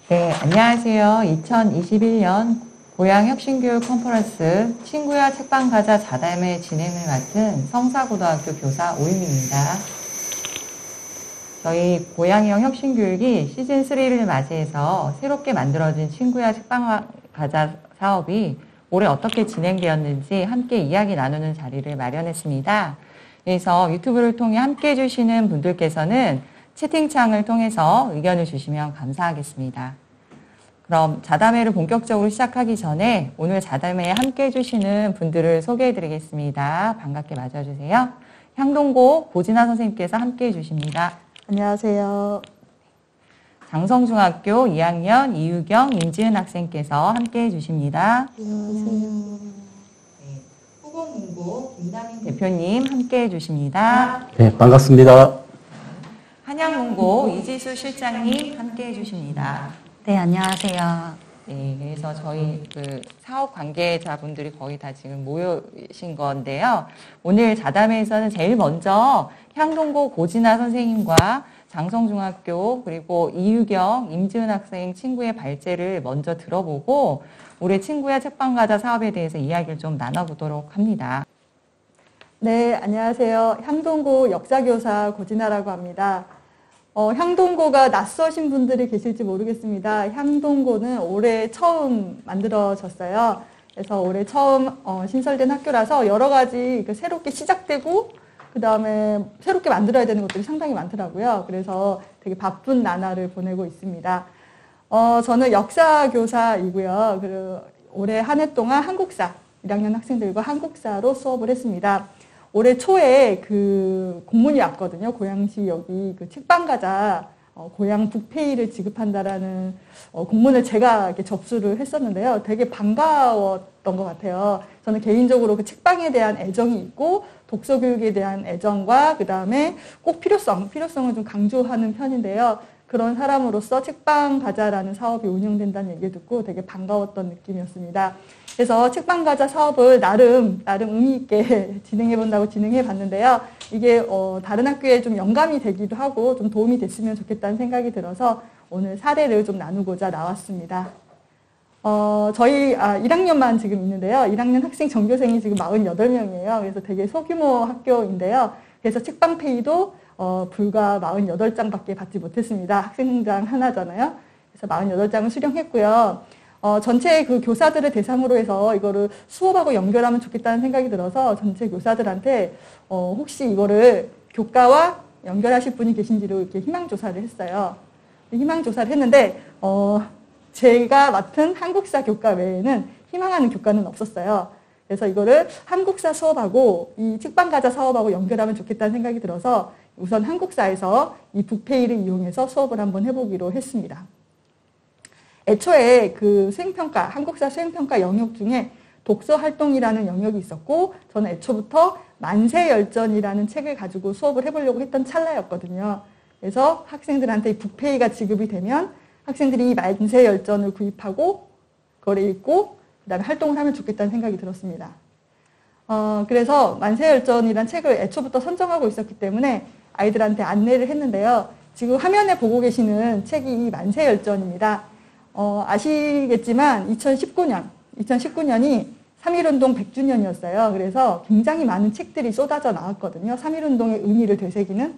네, 안녕하세요. 2021년 고양혁신교육 컨퍼런스 친구야 책방 가자 자담회 진행을 맡은 성사고등학교 교사 오유미입니다. 저희 고양형 혁신교육이 시즌3를 맞이해서 새롭게 만들어진 친구야 책방 가자 사업이 올해 어떻게 진행되었는지 함께 이야기 나누는 자리를 마련했습니다. 그래서 유튜브를 통해 함께 해주시는 분들께서는 채팅창을 통해서 의견을 주시면 감사하겠습니다. 그럼 자담회를 본격적으로 시작하기 전에 오늘 자담회에 함께 해주시는 분들을 소개해드리겠습니다. 반갑게 맞아주세요. 향동고 고진아 선생님께서 함께 해주십니다. 안녕하세요. 장성중학교 2학년 이유경, 임지은 학생께서 함께 해주십니다. 안녕하세요. 네, 후공문고 김다민 대표님 함께 해주십니다. 네, 반갑습니다. 한양문고 이지수 실장님 함께 해주십니다. 네, 안녕하세요. 네, 그래서 저희 사업 관계자분들이 거의 다 지금 모여신 건데요. 오늘 자담회에서는 제일 먼저 향동고 고진아 선생님과 장성중학교 그리고 이유경, 임지은 학생 친구의 발제를 먼저 들어보고 올해 친구야 책방가자 사업에 대해서 이야기를 좀 나눠보도록 합니다. 네, 안녕하세요. 향동고 역사교사 고진아라고 합니다. 향동고가 낯서신 분들이 계실지 모르겠습니다. 향동고는 올해 처음 만들어졌어요. 그래서 올해 처음 신설된 학교라서 여러 가지 새롭게 시작되고 그 다음에 새롭게 만들어야 되는 것들이 상당히 많더라고요. 그래서 되게 바쁜 나날을 보내고 있습니다. 저는 역사교사이고요. 그리고 올해 한 해 동안 한국사, 1학년 학생들과 한국사로 수업을 했습니다. 올해 초에 공문이 왔거든요. 고양시 여기 책방 가자 고양 북페이를 지급한다라는 공문을 제가 이렇게 접수를 했었는데요. 되게 반가웠던 것 같아요. 저는 개인적으로 그 책방에 대한 애정이 있고 독서 교육에 대한 애정과 그 다음에 꼭 필요성을 좀 강조하는 편인데요. 그런 사람으로서 책방 가자라는 사업이 운영된다는 얘기 듣고 되게 반가웠던 느낌이었습니다. 그래서 책방 가자 사업을 나름 의미 있게 진행해 본다고 진행해 봤는데요. 이게 다른 학교에 좀 영감이 되기도 하고 좀 도움이 됐으면 좋겠다는 생각이 들어서 오늘 사례를 좀 나누고자 나왔습니다. 저희 1학년만 지금 있는데요. 1학년 학생 전교생이 지금 48명이에요. 그래서 되게 소규모 학교인데요. 그래서 책방 페이도 불과 48장밖에 받지 못했습니다. 학생당 하나잖아요. 그래서 48장을 수령했고요. 전체 교사들을 대상으로 해서 이거를 수업하고 연결하면 좋겠다는 생각이 들어서 전체 교사들한테 혹시 이거를 교과와 연결하실 분이 계신지로 이렇게 희망조사를 했어요. 희망조사를 했는데 제가 맡은 한국사 교과 외에는 희망하는 교과는 없었어요. 그래서 이거를 한국사 수업하고 이 책방가자 사업하고 연결하면 좋겠다는 생각이 들어서 우선 한국사에서 이 북페이를 이용해서 수업을 한번 해보기로 했습니다. 애초에 수행평가, 한국사 수행평가 영역 중에 독서활동이라는 영역이 있었고 저는 애초부터 만세열전이라는 책을 가지고 수업을 해보려고 했던 찰나였거든요. 그래서 학생들한테 북페이가 지급이 되면 학생들이 이 만세열전을 구입하고 그걸 읽고 그 다음에 활동을 하면 좋겠다는 생각이 들었습니다. 그래서 만세열전이라는 책을 애초부터 선정하고 있었기 때문에 아이들한테 안내를 했는데요. 지금 화면에 보고 계시는 책이 이 만세열전입니다. 아시겠지만 2019년이 3.1운동 100주년이었어요. 그래서 굉장히 많은 책들이 쏟아져 나왔거든요. 3.1운동의 의미를 되새기는.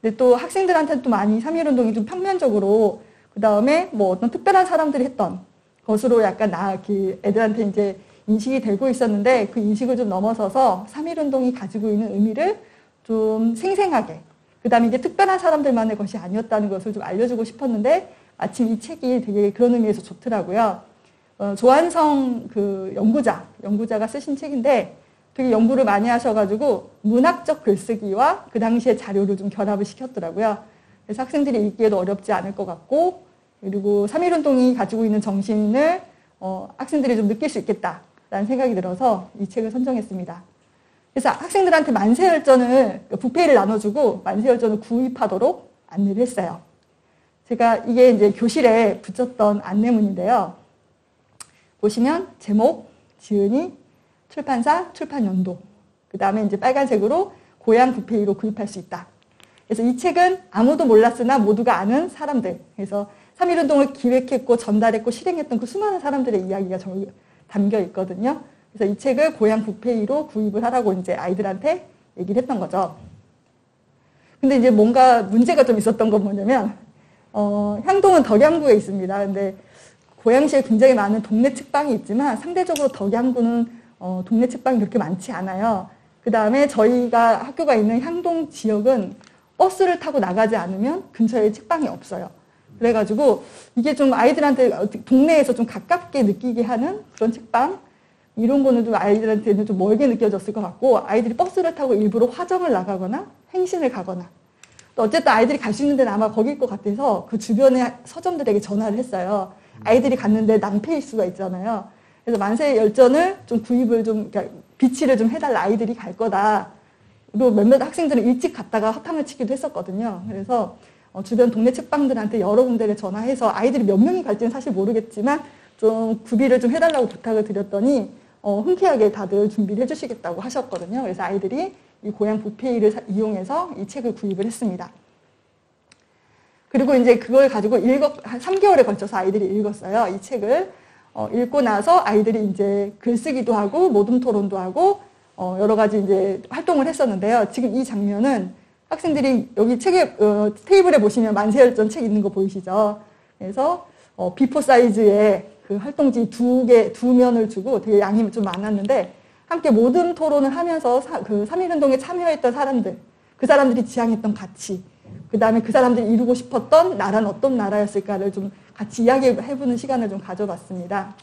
근데 또 학생들한테는 또 많이 3.1운동이 좀 평면적으로 그 다음에 뭐 어떤 특별한 사람들이 했던 것으로 약간 애들한테 이제 인식이 되고 있었는데 그 인식을 좀 넘어서서 3.1운동이 가지고 있는 의미를 좀 생생하게 그 다음에 이게 특별한 사람들만의 것이 아니었다는 것을 좀 알려주고 싶었는데 마침 이 책이 되게 그런 의미에서 좋더라고요. 조한성 연구자가 쓰신 책인데 되게 연구를 많이 하셔가지고 문학적 글쓰기와 그 당시의 자료를 좀 결합을 시켰더라고요. 그래서 학생들이 읽기에도 어렵지 않을 것 같고 그리고 3.1운동이 가지고 있는 정신을 학생들이 좀 느낄 수 있겠다라는 생각이 들어서 이 책을 선정했습니다. 그래서 학생들한테 만세열전을 북페이를 나눠주고 만세열전을 구입하도록 안내를 했어요. 제가 이게 이제 교실에 붙였던 안내문인데요. 보시면 제목, 지은이, 출판사, 출판연도. 그 다음에 이제 빨간색으로 고양 북페이로 구입할 수 있다. 그래서 이 책은 아무도 몰랐으나 모두가 아는 사람들. 그래서 3.1운동을 기획했고 전달했고 실행했던 그 수많은 사람들의 이야기가 담겨 있거든요. 그래서 이 책을 고향 북페이로 구입을 하라고 이제 아이들한테 얘기를 했던 거죠. 근데 이제 뭔가 문제가 좀 있었던 건 뭐냐면, 향동은 덕양구에 있습니다. 근데 고양시에 굉장히 많은 동네 책방이 있지만 상대적으로 덕양구는 동네 책방이 그렇게 많지 않아요. 그 다음에 저희가 학교가 있는 향동 지역은 버스를 타고 나가지 않으면 근처에 책방이 없어요. 그래가지고 이게 좀 아이들한테 동네에서 좀 가깝게 느끼게 하는 그런 책방, 이런 거는 좀 아이들한테는 좀 멀게 느껴졌을 것 같고, 아이들이 버스를 타고 일부러 화정을 나가거나 행신을 가거나, 또 어쨌든 아이들이 갈 수 있는 데는 아마 거기일 것 같아서 그 주변의 서점들에게 전화를 했어요. 아이들이 갔는데 낭패일 수가 있잖아요. 그래서 만세 열전을 좀 구입을 좀, 그러니까 비치를 좀 해달라, 아이들이 갈 거다. 그리고 몇몇 학생들은 일찍 갔다가 허탕을 치기도 했었거든요. 그래서 주변 동네 책방들한테 여러 군데를 전화해서 아이들이 몇 명이 갈지는 사실 모르겠지만 좀 구비를 좀 해달라고 부탁을 드렸더니 흔쾌하게 다들 준비를 해주시겠다고 하셨거든요. 그래서 아이들이 이 고향 북페이를 이용해서 이 책을 구입을 했습니다. 그리고 이제 그걸 가지고 한 3개월에 걸쳐서 아이들이 읽었어요. 이 책을. 읽고 나서 아이들이 이제 글쓰기도 하고 모둠 토론도 하고 여러 가지 이제 활동을 했었는데요. 지금 이 장면은 학생들이 여기 책에 테이블에 보시면 만세열전 책 있는 거 보이시죠? 그래서 비포 사이즈의 그 활동지 두 면을 주고 되게 양이 좀 많았는데 함께 모둠 토론을 하면서 그 3.1운동에 참여했던 사람들, 그 사람들이 지향했던 가치, 그 다음에 그 사람들이 이루고 싶었던 나라는 어떤 나라였을까를 좀 같이 이야기해보는 시간을 좀 가져봤습니다.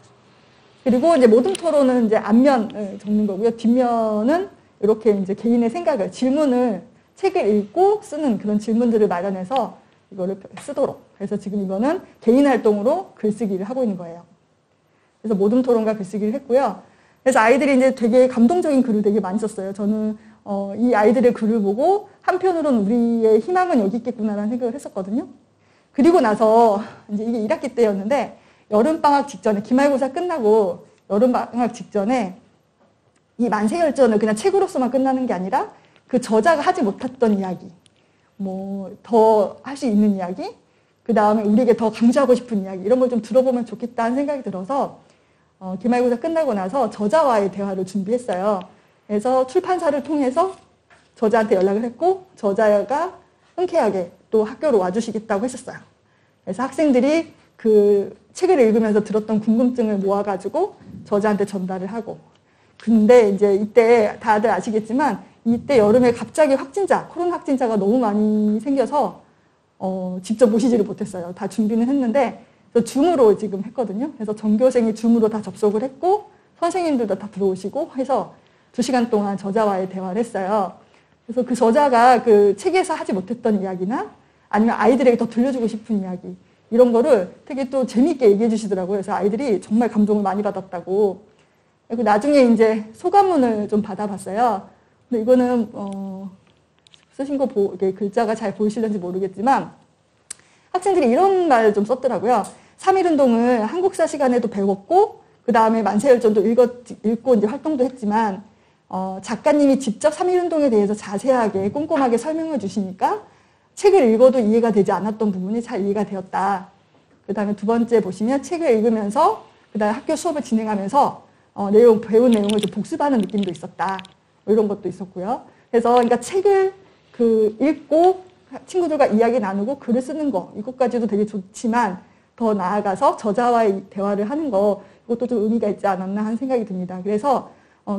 그리고 이제 모둠 토론은 이제 앞면을 적는 거고요. 뒷면은 이렇게 이제 개인의 생각을, 질문을 책을 읽고 쓰는 그런 질문들을 마련해서 이거를 쓰도록. 그래서 지금 이거는 개인 활동으로 글쓰기를 하고 있는 거예요. 그래서 모둠 토론과 글쓰기를 했고요. 그래서 아이들이 이제 되게 감동적인 글을 되게 많이 썼어요. 저는 이 아이들의 글을 보고 한편으로는 우리의 희망은 여기 있겠구나라는 생각을 했었거든요. 그리고 나서 이제 이게 1학기 때였는데 여름방학 직전에, 기말고사 끝나고 여름방학 직전에 이 만세열전을 그냥 책으로서만 끝나는 게 아니라 그 저자가 하지 못했던 이야기, 뭐 더 할 수 있는 이야기, 그 다음에 우리에게 더 강조하고 싶은 이야기, 이런 걸 좀 들어보면 좋겠다는 생각이 들어서 기말고사 끝나고 나서 저자와의 대화를 준비했어요. 그래서 출판사를 통해서 저자한테 연락을 했고 저자가 흔쾌하게 또 학교로 와주시겠다고 했었어요. 그래서 학생들이 그 책을 읽으면서 들었던 궁금증을 모아가지고 저자한테 전달을 하고, 근데 이제 이때 다들 아시겠지만 이때 여름에 갑자기 코로나 확진자가 너무 많이 생겨서 직접 모시지를 못했어요. 다 준비는 했는데 줌으로 지금 했거든요. 그래서 전교생이 줌으로 다 접속을 했고 선생님들도 다 들어오시고 해서 2시간 동안 저자와의 대화를 했어요. 그래서 그 저자가 그 책에서 하지 못했던 이야기나 아니면 아이들에게 더 들려주고 싶은 이야기, 이런 거를 되게 또 재미있게 얘기해 주시더라고요. 그래서 아이들이 정말 감동을 많이 받았다고. 그리고 나중에 이제 소감문을 좀 받아봤어요. 근데 이거는 쓰신 거 이게 글자가 잘 보이실는지 모르겠지만 학생들이 이런 말을 좀 썼더라고요. 3.1운동을 한국사 시간에도 배웠고 그 다음에 만세열전도 읽고 이제 활동도 했지만 작가님이 직접 3.1운동에 대해서 자세하게 꼼꼼하게 설명해 주시니까 책을 읽어도 이해가 되지 않았던 부분이 잘 이해가 되었다. 그 다음에 두 번째 보시면 책을 읽으면서 그 다음에 학교 수업을 진행하면서 배운 내용을 좀 복습하는 느낌도 있었다. 이런 것도 있었고요. 그래서 그러니까 책을 읽고 친구들과 이야기 나누고 글을 쓰는 거, 이것까지도 되게 좋지만 더 나아가서 저자와의 대화를 하는 거, 이것도 좀 의미가 있지 않았나 하는 생각이 듭니다. 그래서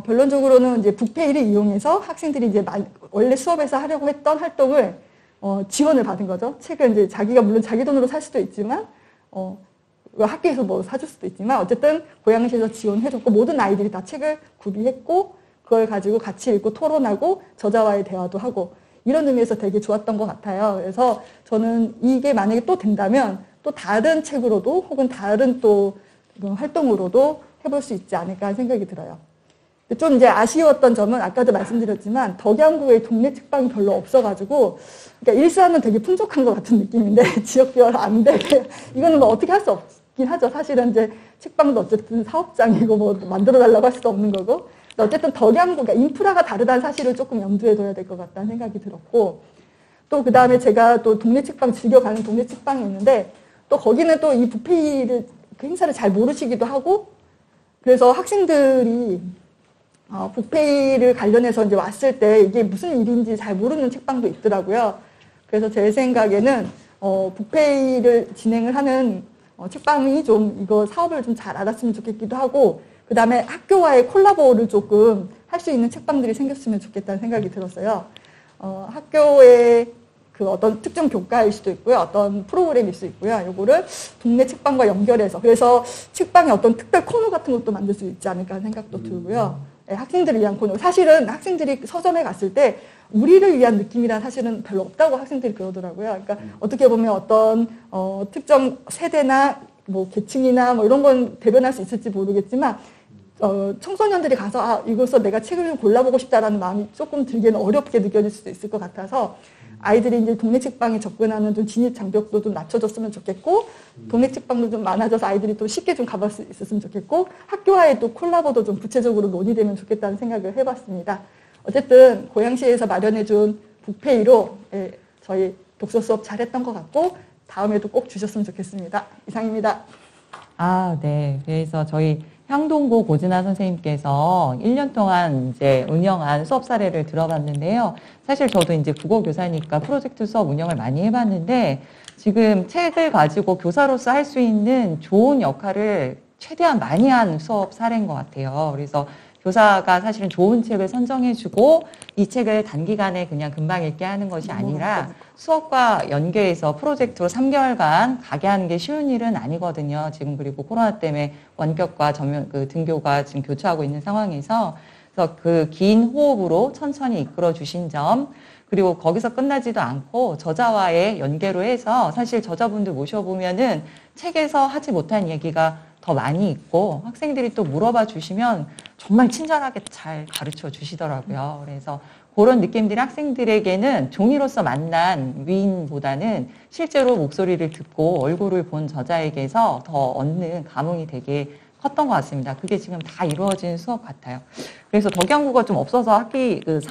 결론적으로는 이제 북페이를 이용해서 학생들이 이제 원래 수업에서 하려고 했던 활동을 지원을 받은 거죠. 책을 이제 자기가 물론 자기 돈으로 살 수도 있지만 학교에서 뭐 사줄 수도 있지만 어쨌든 고양시에서 지원해줬고 모든 아이들이 다 책을 구비했고 그걸 가지고 같이 읽고 토론하고 저자와의 대화도 하고 이런 의미에서 되게 좋았던 것 같아요. 그래서 저는 이게 만약에 또 된다면 또 다른 책으로도 혹은 다른 또 활동으로도 해볼 수 있지 않을까 하는 생각이 들어요. 좀 이제 아쉬웠던 점은 아까도 말씀드렸지만 덕양구에 동네 책방이 별로 없어가지고 그러니까 일산은 되게 풍족한 것 같은 느낌인데 지역별 안 되게 이거는 뭐 어떻게 할 수 없긴 하죠. 사실은 이제 책방도 어쨌든 사업장이고 뭐 만들어달라고 할 수도 없는 거고 어쨌든 덕양구, 그러니까 인프라가 다르다는 사실을 조금 염두에 둬야 될 것 같다는 생각이 들었고 또 그 다음에 제가 또 동네 책방 즐겨가는 동네 책방이 있는데 또 거기는 또 이 북페이를 그 행사를 잘 모르시기도 하고 그래서 학생들이 북페이를 관련해서 이제 왔을 때 이게 무슨 일인지 잘 모르는 책방도 있더라고요. 그래서 제 생각에는 북페이를 진행을 하는 책방이 좀 이거 사업을 좀 잘 알았으면 좋겠기도 하고 그 다음에 학교와의 콜라보를 조금 할 수 있는 책방들이 생겼으면 좋겠다는 생각이 들었어요. 학교의 그 어떤 특정 교과일 수도 있고요. 어떤 프로그램일 수 있고요. 요거를 동네 책방과 연결해서 그래서 책방에 어떤 특별 코너 같은 것도 만들 수 있지 않을까 하는 생각도 들고요. 네, 학생들을 위한 코너. 사실은 학생들이 서점에 갔을 때 우리를 위한 느낌이란 사실은 별로 없다고 학생들이 그러더라고요. 그러니까 어떻게 보면 어떤 특정 세대나 뭐 계층이나 뭐 이런 건 대변할 수 있을지 모르겠지만 청소년들이 가서 이것서 내가 책을 좀 골라보고 싶다라는 마음이 조금 들기에는 어렵게 느껴질 수도 있을 것 같아서 아이들이 이제 동네 책방에 접근하는 좀 진입 장벽도 좀 낮춰졌으면 좋겠고 동네 책방도 좀 많아져서 아이들이 또 쉽게 좀 가볼 수 있었으면 좋겠고 학교와의 또 콜라보도 좀 구체적으로 논의되면 좋겠다는 생각을 해봤습니다. 어쨌든 고양시에서 마련해준 북페이로 저희 독서 수업 잘했던 것 같고 다음에도 꼭 주셨으면 좋겠습니다. 이상입니다. 네. 그래서 저희 향동고 고진아 선생님께서 1년 동안 이제 운영한 수업 사례를 들어봤는데요. 사실 저도 이제 국어 교사니까 프로젝트 수업 운영을 많이 해봤는데 지금 책을 가지고 교사로서 할 수 있는 좋은 역할을 최대한 많이 한 수업 사례인 것 같아요. 그래서 교사가 사실은 좋은 책을 선정해주고 이 책을 단기간에 그냥 금방 읽게 하는 것이 아니라 수업과 연계해서 프로젝트로 3개월간 가게 하는 게 쉬운 일은 아니거든요. 지금 그리고 코로나 때문에 원격과 전면 등교가 지금 교차하고 있는 상황에서 그래서 그 긴 호흡으로 천천히 이끌어 주신 점 그리고 거기서 끝나지도 않고 저자와의 연계로 해서 사실 저자분들 모셔보면은 책에서 하지 못한 얘기가 더 많이 있고 학생들이 또 물어봐 주시면 정말 친절하게 잘 가르쳐 주시더라고요. 그래서 그런 느낌들이 학생들에게는 종이로서 만난 위인보다는 실제로 목소리를 듣고 얼굴을 본 저자에게서 더 얻는 감흥이 되게 컸던 것 같습니다. 그게 지금 다 이루어진 수업 같아요. 그래서 덕양구가 좀 없어서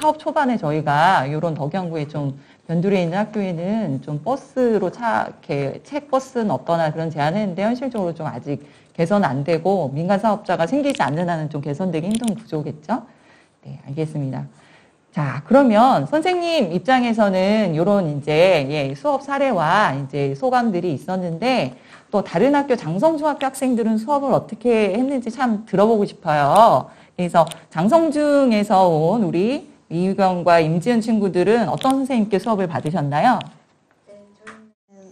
사업 초반에 저희가 이런 덕양구에 좀 변두리에 있는 학교에는 좀 버스로 이렇게 책 버스는 없거나 그런 제안을 했는데 현실적으로 좀 아직 개선 안 되고 민간 사업자가 생기지 않는 한은 좀 개선되기 힘든 구조겠죠? 네, 알겠습니다. 자, 그러면 선생님 입장에서는 이런 이제 수업 사례와 이제 소감들이 있었는데 또 다른 학교 장성중학교 학생들은 수업을 어떻게 했는지 참 들어보고 싶어요. 그래서 장성중에서 온 우리 이유경과 임지은 친구들은 어떤 선생님께 수업을 받으셨나요? 네,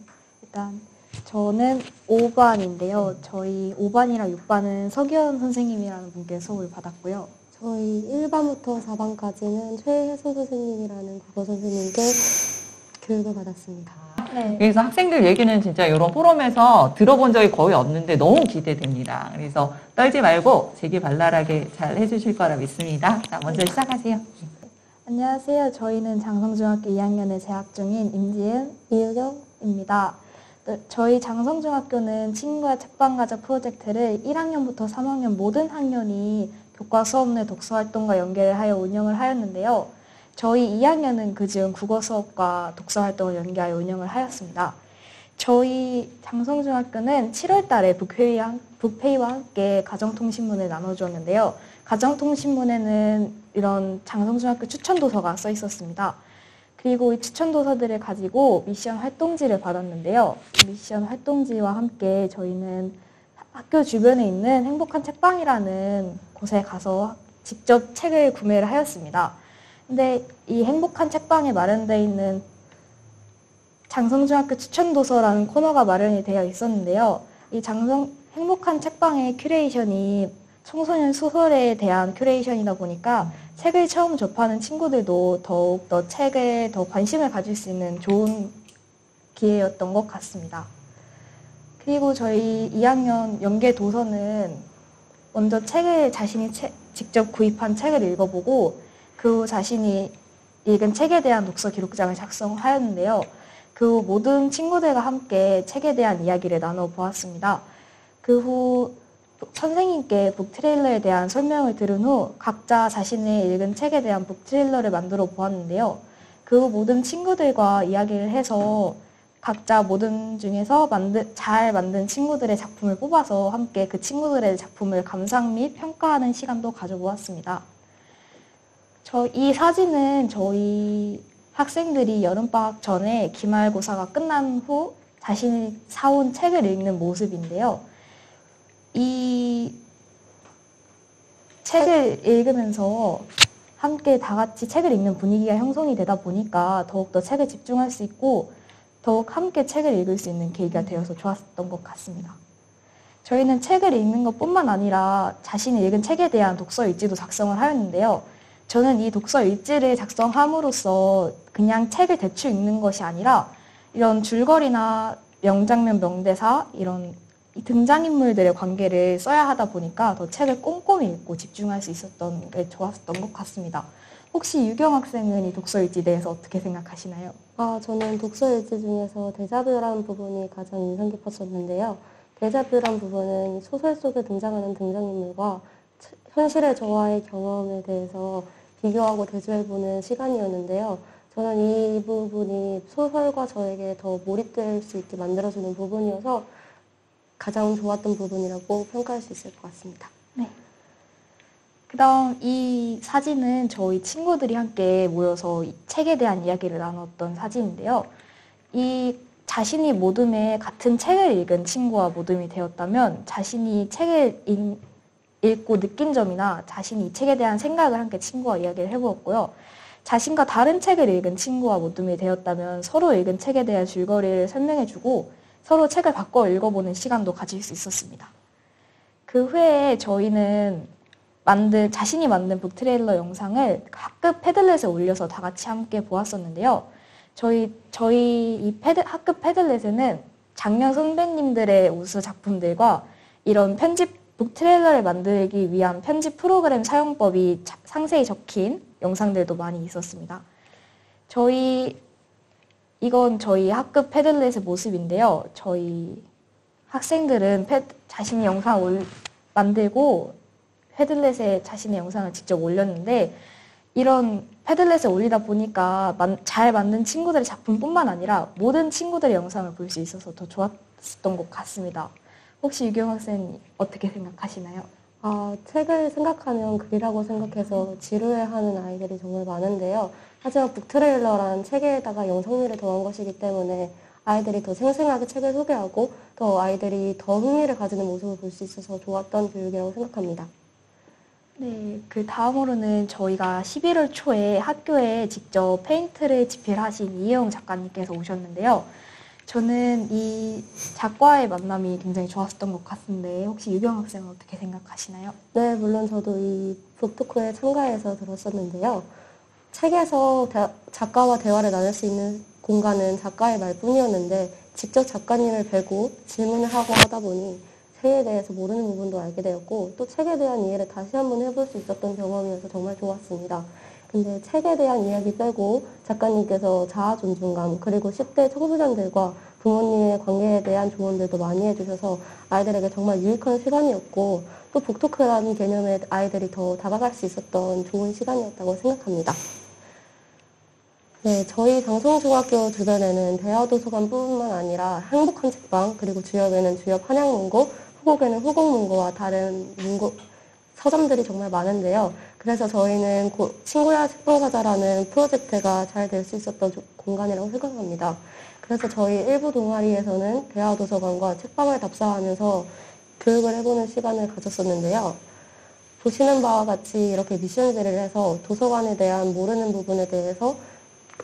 저는 5반인데요. 저희 5반이랑 6반은 서기현 선생님이라는 분께 수업을 받았고요. 저희 1반부터 4반까지는 최혜소 선생님이라는 국어 선생님께 교육을 받았습니다. 네. 그래서 학생들 얘기는 진짜 이런 포럼에서 들어본 적이 거의 없는데 너무 기대됩니다. 그래서 떨지 말고 재기발랄하게 잘 해주실 거라 믿습니다. 자, 먼저 시작하세요. 안녕하세요. 저희는 장성중학교 2학년에 재학 중인 임지은, 이유경입니다. 저희 장성중학교는 친구와 책방가자 프로젝트를 1학년부터 3학년 모든 학년이 교과 수업 내 독서활동과 연계를 하여 운영을 하였는데요. 저희 2학년은 그중 국어 수업과 독서 활동을 연계하여 운영을 하였습니다. 저희 장성중학교는 7월 달에 북페이와 함께 가정통신문을 나눠주었는데요. 가정통신문에는 이런 장성중학교 추천도서가 써 있었습니다. 그리고 이 추천도서들을 가지고 미션 활동지를 받았는데요. 미션 활동지와 함께 저희는 학교 주변에 있는 행복한 책방이라는 곳에 가서 직접 책을 구매를 하였습니다. 근데 이 행복한 책방에 마련되어 있는 장성중학교 추천도서라는 코너가 마련이 되어 있었는데요. 이 행복한 책방의 큐레이션이 청소년 소설에 대한 큐레이션이다 보니까 책을 처음 접하는 친구들도 더욱더 책에 더 관심을 가질 수 있는 좋은 기회였던 것 같습니다. 그리고 저희 2학년 연계 도서는 먼저 자신이 직접 구입한 책을 읽어보고 그 후 자신이 읽은 책에 대한 독서 기록장을 작성하였는데요. 그 후 모든 친구들과 함께 책에 대한 이야기를 나눠보았습니다. 그 후 선생님께 북트레일러에 대한 설명을 들은 후 각자 자신의 읽은 책에 대한 북트레일러를 만들어 보았는데요. 그 후 모든 친구들과 이야기를 해서 각자 모든 중에서 잘 만든 친구들의 작품을 뽑아서 함께 그 친구들의 작품을 감상 및 평가하는 시간도 가져보았습니다. 이 사진은 저희 학생들이 여름방학 전에 기말고사가 끝난 후 자신이 사온 책을 읽는 모습인데요. 이 책을 읽으면서 함께 다 같이 책을 읽는 분위기가 형성이 되다 보니까 더욱더 책에 집중할 수 있고 더욱 함께 책을 읽을 수 있는 계기가 되어서 좋았던 것 같습니다. 저희는 책을 읽는 것뿐만 아니라 자신이 읽은 책에 대한 독서 일지도 작성을 하였는데요. 저는 이 독서 일지를 작성함으로써 그냥 책을 대충 읽는 것이 아니라 이런 줄거리나 명장면, 명대사, 이런 등장인물들의 관계를 써야 하다 보니까 더 책을 꼼꼼히 읽고 집중할 수 있었던 게 좋았던 것 같습니다. 혹시 유경 학생은 이 독서 일지에 대해서 어떻게 생각하시나요? 저는 독서일지 중에서 데자뷰라는 부분이 가장 인상 깊었었는데요. 데자뷰란 부분은 소설 속에 등장하는 등장인물과 현실의 저와의 경험에 대해서 비교하고 대조해보는 시간이었는데요. 저는 이 부분이 소설과 저에게 더 몰입될 수 있게 만들어주는 부분이어서 가장 좋았던 부분이라고 평가할 수 있을 것 같습니다. 네. 그다음 이 사진은 저희 친구들이 함께 모여서 이 책에 대한 이야기를 나눴던 사진인데요. 이 자신이 모둠에 같은 책을 읽은 친구와 모둠이 되었다면 자신이 책을 읽고 느낀 점이나 자신이 이 책에 대한 생각을 함께 친구와 이야기를 해보았고요. 자신과 다른 책을 읽은 친구와 모둠이 되었다면 서로 읽은 책에 대한 줄거리를 설명해주고 서로 책을 바꿔 읽어보는 시간도 가질 수 있었습니다. 그 후에 저희는 자신이 만든 북트레일러 영상을 학급 패들렛에 올려서 다 같이 함께 보았었는데요. 저희 이 학급 패들렛에는 작년 선배님들의 우수 작품들과 이런 북트레일러를 만들기 위한 편집 프로그램 사용법이 상세히 적힌 영상들도 많이 있었습니다. 이건 저희 학급 패들렛의 모습인데요. 저희 학생들은 자신이 영상을 만들고 패들렛에 자신의 영상을 직접 올렸는데 이런 패들렛에 올리다 보니까 잘 만든 친구들의 작품뿐만 아니라 모든 친구들의 영상을 볼 수 있어서 더 좋았던 것 같습니다. 혹시 유경 학생 어떻게 생각하시나요? 책을 생각하면 글이라고 생각해서 지루해하는 아이들이 정말 많은데요. 하지만 북트레일러란 책에다가 영상미를 더한 것이기 때문에 아이들이 더 생생하게 책을 소개하고 더 아이들이 더 흥미를 가지는 모습을 볼 수 있어서 좋았던 교육이라고 생각합니다. 네, 그 다음으로는 저희가 11월 초에 학교에 직접 페인트를 집필하신 이혜영 작가님께서 오셨는데요. 저는 이 작가의 만남이 굉장히 좋았었던 것 같은데 혹시 유경 학생은 어떻게 생각하시나요? 네, 물론 저도 이 북토크에 참가해서 들었었는데요. 책에서 작가와 대화를 나눌 수 있는 공간은 작가의 말뿐이었는데 직접 작가님을 뵈고 질문을 하고 하다 보니 책에 대해서 모르는 부분도 알게 되었고 또 책에 대한 이해를 다시 한번 해볼 수 있었던 경험이어서 정말 좋았습니다. 근데 책에 대한 이야기 빼고 작가님께서 자아 존중감 그리고 10대 청소년들과 부모님의 관계에 대한 조언들도 많이 해주셔서 아이들에게 정말 유익한 시간이었고 또 북토크라는 개념에 아이들이 더 다가갈 수 있었던 좋은 시간이었다고 생각합니다. 네, 저희 장성중학교 주변에는 대화도서관뿐만 아니라 행복한 책방 그리고 주역에는 주역 한양문고 후곡에는 후곡문고와 다른 서점들이 정말 많은데요. 그래서 저희는 친구야 책방 가자라는 프로젝트가 잘 될 수 있었던 공간이라고 생각합니다. 그래서 저희 일부 동아리에서는 대화도서관과 책방을 답사하면서 교육을 해보는 시간을 가졌었는데요. 보시는 바와 같이 이렇게 미션제를 해서 도서관에 대한 모르는 부분에 대해서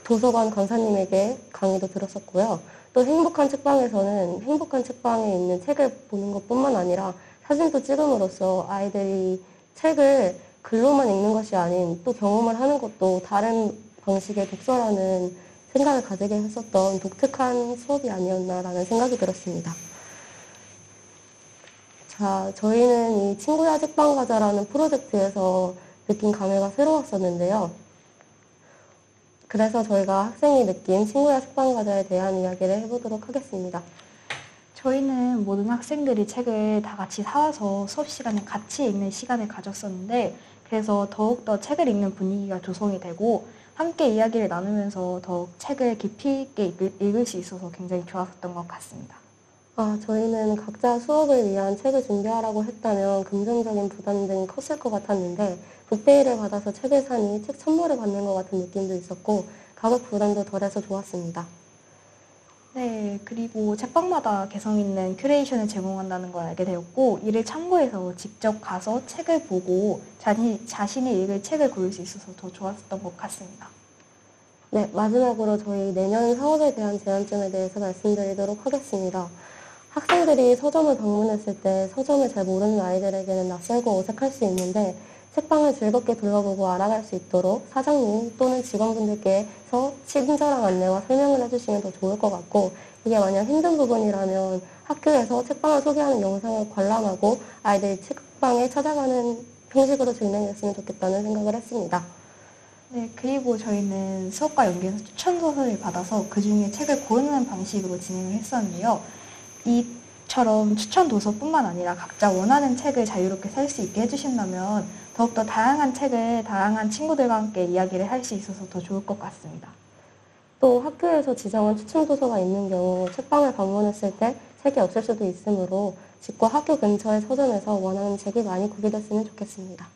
도서관 강사님에게 강의도 들었었고요. 또 행복한 책방에서는 행복한 책방에 있는 책을 보는 것뿐만 아니라 사진도 찍음으로써 아이들이 책을 글로만 읽는 것이 아닌 또 경험을 하는 것도 다른 방식의 독서라는 생각을 가지게 했었던 독특한 수업이 아니었나라는 생각이 들었습니다. 자, 저희는 이 친구야 책방 가자라는 프로젝트에서 느낀 감회가 새로웠었는데요. 그래서 저희가 학생이 느낀 친구야 책방 가자에 대한 이야기를 해보도록 하겠습니다. 저희는 모든 학생들이 책을 다 같이 사와서 수업 시간에 같이 읽는 시간을 가졌었는데 그래서 더욱더 책을 읽는 분위기가 조성이 되고 함께 이야기를 나누면서 더욱 책을 깊이 있게 읽을 수 있어서 굉장히 좋았던 것 같습니다. 저희는 각자 수업을 위한 책을 준비하라고 했다면 금전적인 부담 등이 컸을 것 같았는데 북데이를 받아서 책을 사니 책 선물을 받는 것 같은 느낌도 있었고 가격 부담도 덜해서 좋았습니다. 네, 그리고 책방마다 개성 있는 큐레이션을 제공한다는 걸 알게 되었고 이를 참고해서 직접 가서 책을 보고 자신이 읽을 책을 고를 수 있어서 더 좋았던 것 같습니다. 네, 마지막으로 저희 내년 사업에 대한 제한점에 대해서 말씀드리도록 하겠습니다. 학생들이 서점을 방문했을 때 서점을 잘 모르는 아이들에게는 낯설고 어색할 수 있는데 책방을 즐겁게 둘러보고 알아갈 수 있도록 사장님 또는 직원분들께서 친절한 안내와 설명을 해주시면 더 좋을 것 같고 이게 만약 힘든 부분이라면 학교에서 책방을 소개하는 영상을 관람하고 아이들이 책방에 찾아가는 형식으로 진행했으면 좋겠다는 생각을 했습니다. 네, 그리고 저희는 수업과 연계해서 추천 도서를 받아서 그 중에 책을 고르는 방식으로 진행을 했었는데요. 이처럼 추천 도서뿐만 아니라 각자 원하는 책을 자유롭게 살 수 있게 해주신다면 더욱더 다양한 책을 다양한 친구들과 함께 이야기를 할 수 있어서 더 좋을 것 같습니다. 또 학교에서 지정한 추천 도서가 있는 경우 책방을 방문했을 때 책이 없을 수도 있으므로 집과 학교 근처의 서점에서 원하는 책이 많이 구비됐으면 좋겠습니다.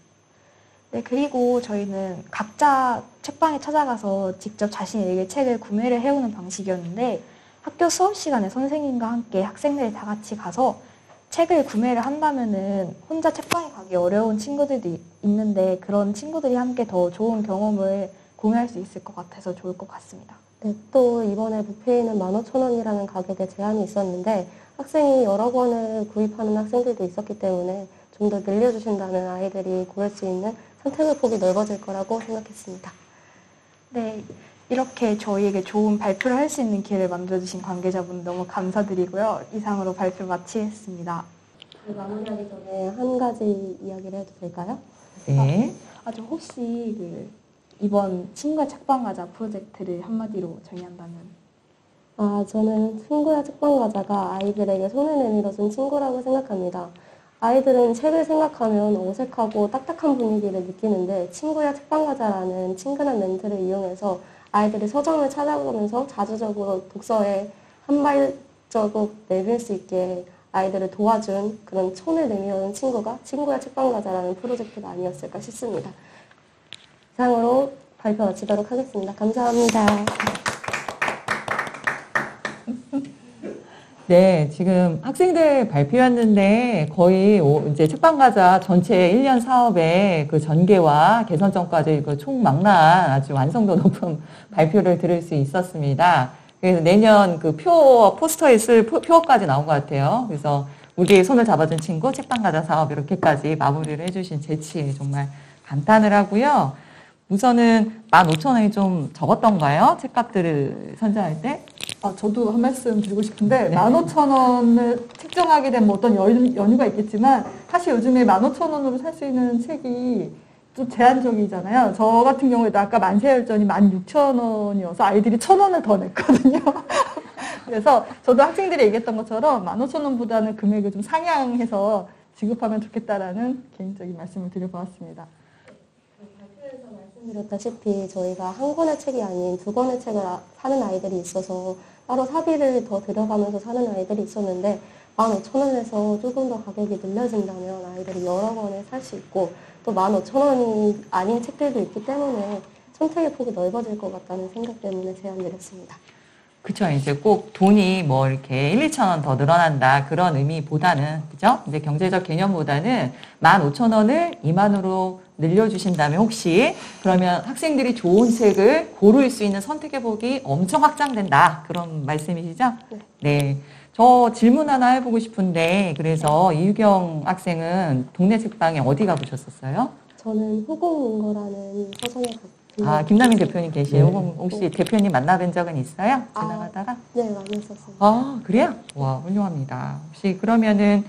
네, 그리고 저희는 각자 책방에 찾아가서 직접 자신이 읽을 책을 구매를 해오는 방식이었는데 학교 수업 시간에 선생님과 함께 학생들이 다 같이 가서 책을 구매를 한다면은 혼자 책방에 가기 어려운 친구들도 있는데 그런 친구들이 함께 더 좋은 경험을 공유할 수 있을 것 같아서 좋을 것 같습니다. 네, 또 이번에 부페이는 15,000원이라는 가격에 제한이 있었는데 학생이 여러 권을 구입하는 학생들도 있었기 때문에 좀 더 늘려주신다면 아이들이 고를 수 있는 선택의 폭이 넓어질 거라고 생각했습니다. 네, 이렇게 저희에게 좋은 발표를 할 수 있는 기회를 만들어주신 관계자분 너무 감사드리고요. 이상으로 발표 마치겠습니다. 마무리하기 전에 한 가지 이야기를 해도 될까요? 네. 저 혹시 이번 친구와 책방 가자 프로젝트를 한마디로 정의한다면? 저는 친구야 책방 가자가 아이들에게 손을 내밀어 준 친구라고 생각합니다. 아이들은 책을 생각하면 어색하고 딱딱한 분위기를 느끼는데 친구야 책방 가자라는 친근한 멘트를 이용해서 아이들이 서점을 찾아가면서 자주적으로 독서에 한 발자국 내밀 수 있게 아이들을 도와준 그런 손을 내밀어준 친구가 친구야 책방 가자라는 프로젝트가 아니었을까 싶습니다. 이상으로 발표 마치도록 하겠습니다. 감사합니다. 네, 지금 학생들 발표였는데 거의 이제 책방 가자 전체 1년 사업의 그 전개와 개선 전까지 그 총망라한 아주 완성도 높은 발표를 들을 수 있었습니다. 그래서 내년 그 포스터에 쓸 표어까지 나온 것 같아요. 그래서 우리의 손을 잡아준 친구 책방 가자 사업 이렇게까지 마무리를 해주신 재치에 정말 감탄을 하고요. 우선은 15,000원이 좀 적었던가요? 책값들을 선정할 때? 저도 한 말씀 드리고 싶은데, 네. 15,000원을 책정하게 된 뭐 어떤 연유가 있겠지만, 사실 요즘에 15,000원으로 살 수 있는 책이 좀 제한적이잖아요. 저 같은 경우에도 아까 만세열전이 16,000원이어서 아이들이 1,000원을 더 냈거든요. 그래서 저도 학생들이 얘기했던 것처럼 15,000원보다는 금액을 좀 상향해서 지급하면 좋겠다라는 개인적인 말씀을 드려보았습니다. 발표에서 말씀드렸다시피 저희가 한 권의 책이 아닌 두 권의 책을 사는 아이들이 있어서 따로 사비를 더 들여가면서 사는 아이들이 있었는데 15,000원에서 조금 더 가격이 늘려진다면 아이들이 여러 권을 살 수 있고 또 15,000원이 아닌 책들도 있기 때문에 선택의 폭이 넓어질 것 같다는 생각 때문에 제안드렸습니다. 그쵸. 이제 꼭 돈이 뭐 이렇게 1, 2천 원 더 늘어난다. 그런 의미보다는, 그죠? 이제 경제적 개념보다는 15,000원을 2만으로 늘려주신다면 혹시 그러면 학생들이 좋은 책을 고를 수 있는 선택의 폭이 엄청 확장된다. 그런 말씀이시죠? 네. 저 질문 하나 해보고 싶은데, 그래서 이유경 학생은 동네 책방에 어디 가보셨었어요? 저는 후공문고라는 서점에 김남인 대표님 계시고 혹시 대표님 만나뵌 적은 있어요? 지나가다가? 네, 많이 썼어요. 그래요? 와, 훌륭합니다. 혹시 그러면은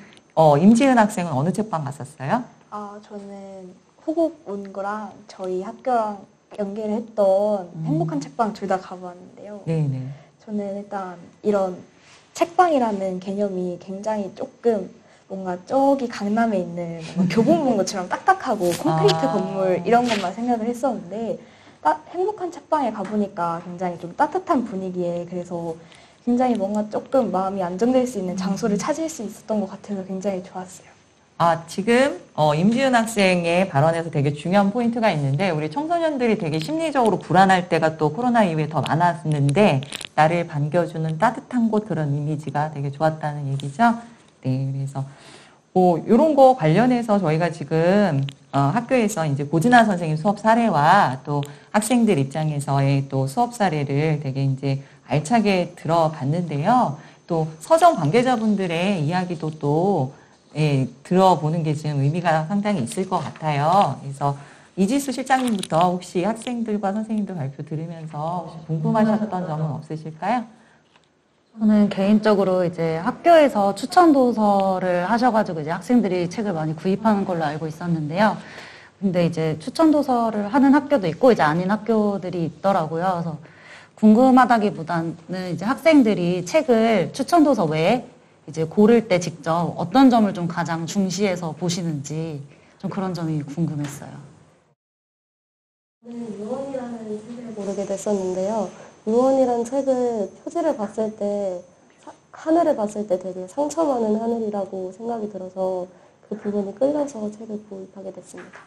임지은 학생은 어느 책방 갔었어요? 저는 호국 온 거랑 저희 학교랑 연계를 했던 행복한 책방 둘 다 가봤는데요. 네네. 저는 일단 이런 책방이라는 개념이 굉장히 조금 뭔가 저기 강남에 있는 뭔가 교보문고처럼 딱딱하고 콘크리트 건물 이런 것만 생각을 했었는데 행복한 책방에 가보니까 굉장히 좀 따뜻한 분위기에 그래서 굉장히 뭔가 조금 마음이 안정될 수 있는 장소를 찾을 수 있었던 것 같아서 굉장히 좋았어요. 지금 임지은 학생의 발언에서 되게 중요한 포인트가 있는데 우리 청소년들이 되게 심리적으로 불안할 때가 또 코로나 이후에 더 많았는데 나를 반겨주는 따뜻한 곳 그런 이미지가 되게 좋았다는 얘기죠. 네, 그래서 이런 거 관련해서 저희가 지금 학교에서 이제 고진아 선생님 수업 사례와 또 학생들 입장에서의 또 수업 사례를 되게 이제 알차게 들어봤는데요. 또 서점 관계자분들의 이야기도 또 들어보는 게 지금 의미가 상당히 있을 것 같아요. 그래서 이지수 실장님부터 혹시 학생들과 선생님들 발표 들으면서 혹시 궁금하셨던 점은 없으실까요? 저는 개인적으로 이제 학교에서 추천 도서를 하셔가지고 이제 학생들이 책을 많이 구입하는 걸로 알고 있었는데요. 근데 이제 추천 도서를 하는 학교도 있고 이제 아닌 학교들이 있더라고요. 그래서 궁금하다기보다는 이제 학생들이 책을 추천 도서 외에 이제 고를 때 직접 어떤 점을 좀 가장 중시해서 보시는지 좀 그런 점이 궁금했어요. 유언이라는 책을 고르게 됐었는데요. 유언이라는 책을 표지를 봤을 때 하늘을 봤을 때 되게 상처 많은 하늘이라고 생각이 들어서 그 부분이 끌려서 책을 구입하게 됐습니다.